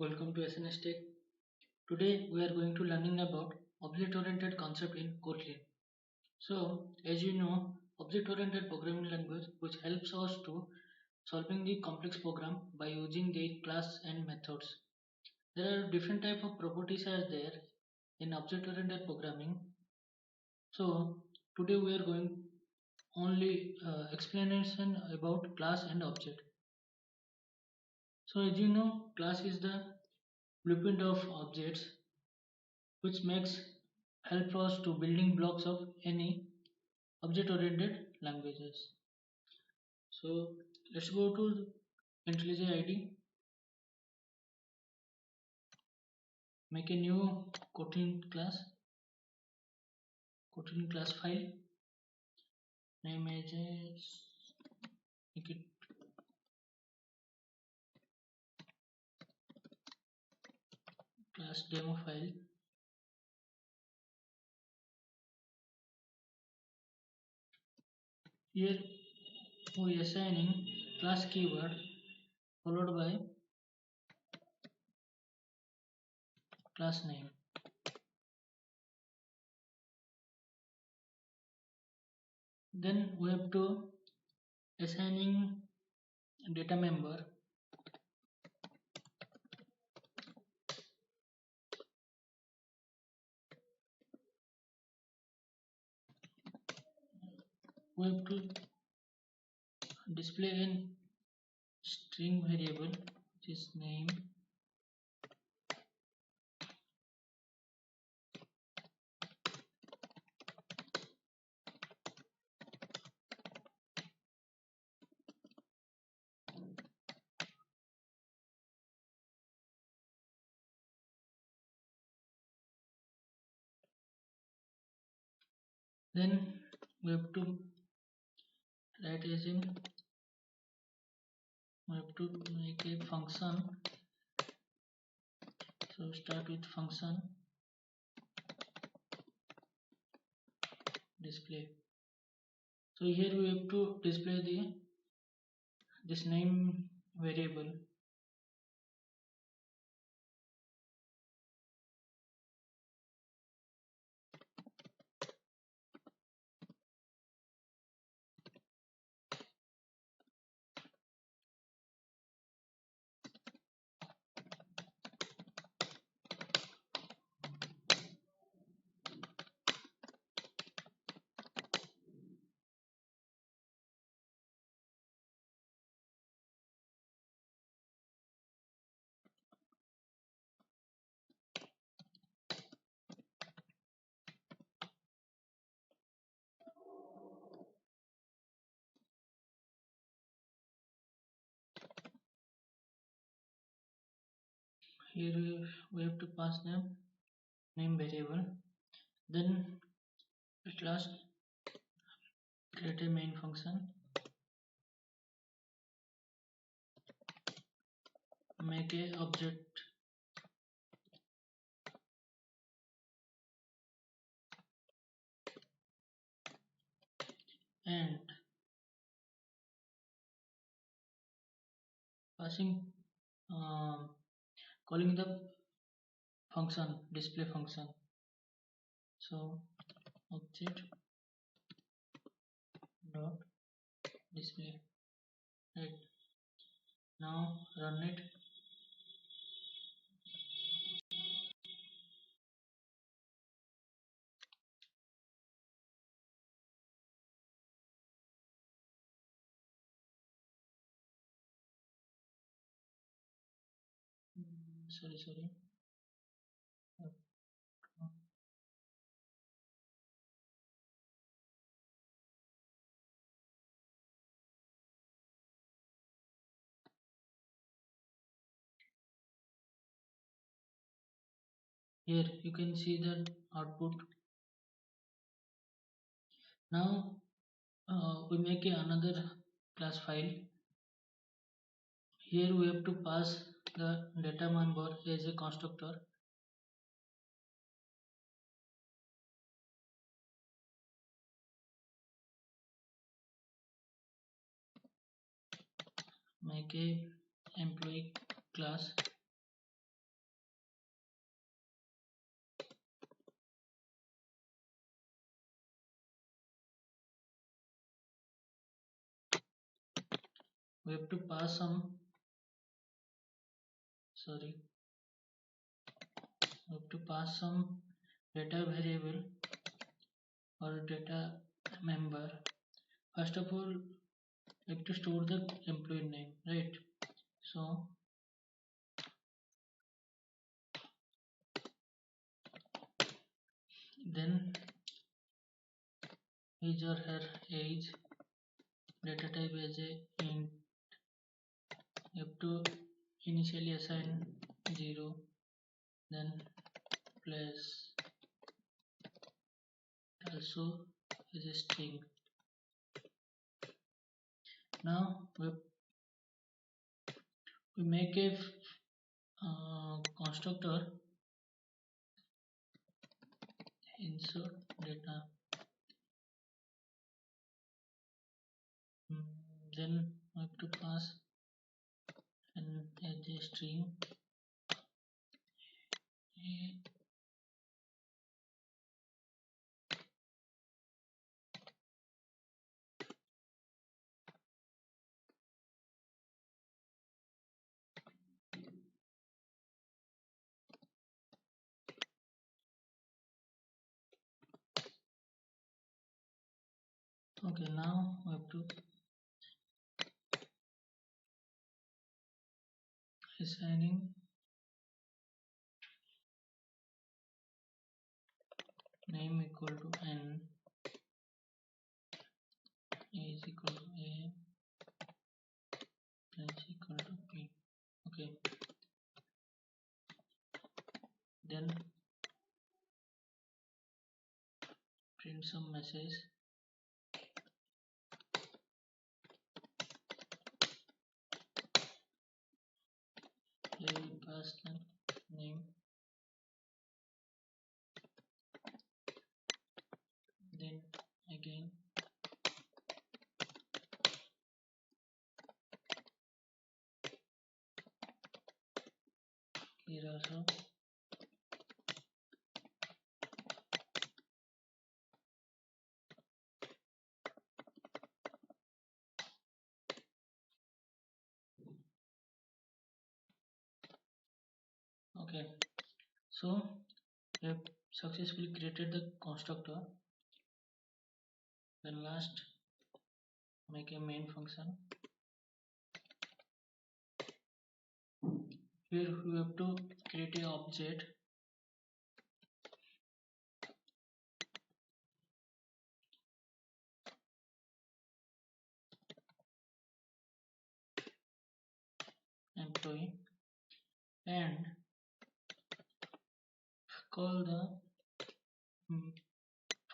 Welcome to SNS Tech. Today we are going to learning about object-oriented concept in Kotlin. So, as you know, object-oriented programming language which helps us to solving the complex program by using the class and methods. There are different type of properties as there in object-oriented programming. So, today we are going only explanation about class and object. So, as you know, class is the blueprint of objects which makes help us to building blocks of any object oriented languages. So let's go to IntelliJ ID, make a new Kotlin class file, name as make it class demo file. Here we assigning class keyword followed by class name. Then we have to assigning data member we have to display in string variable which is name. Then we have to write as in we have to make a function. So start with function display. So here we have to display this name variable. Here we have to pass name variable. Then at last create a main function, make a object and passing calling the function display function. So object dot display. Right, now run it. Sorry. Here you can see the output. Now we make another class file. Here we have to pass the data member as a constructor. Make a employee class we have to pass some, sorry, we have to pass some data variable or data member. First of all, we have to store the employee name, right? So then his or her age, data type as a int, you have to initially assign 0, then plus also as a string. Now we make a constructor insert data. Then we have to pass an as a string a. Okay, now we have to assigning name equal to n, a is equal to a, n is equal to p. Okay, then print some message. Here we pass the name, then again here also okay. So we have successfully created the constructor. Then last make a main function. Here we have to create a object. Employee and call the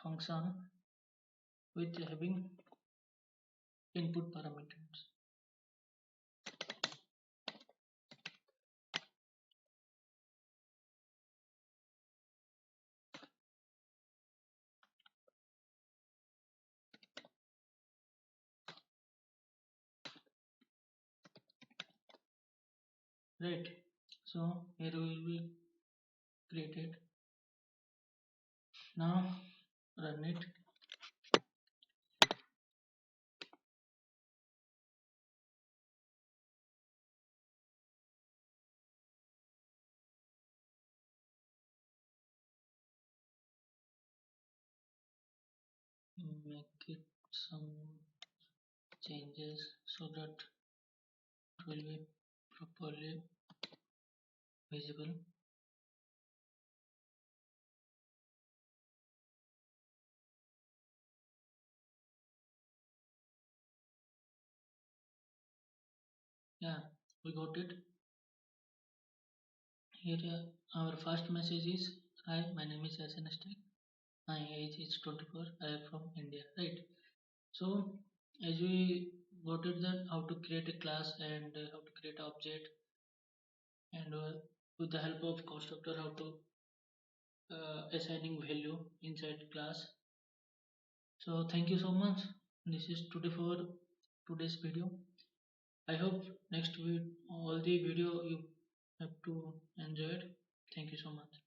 function with having input parameters. Right. So here will be created. Now run it. Make it some changes so that it will be properly visible. Yeah, we got it. Here our first message is, hi, my name is SNST. My age is 24. I am from India. Right. So as we got it that how to create a class and how to create an object, and with the help of constructor how to assigning value inside class. So thank you so much. This is today for today's video. I hope next week all the video you have to enjoy it. Thank you so much.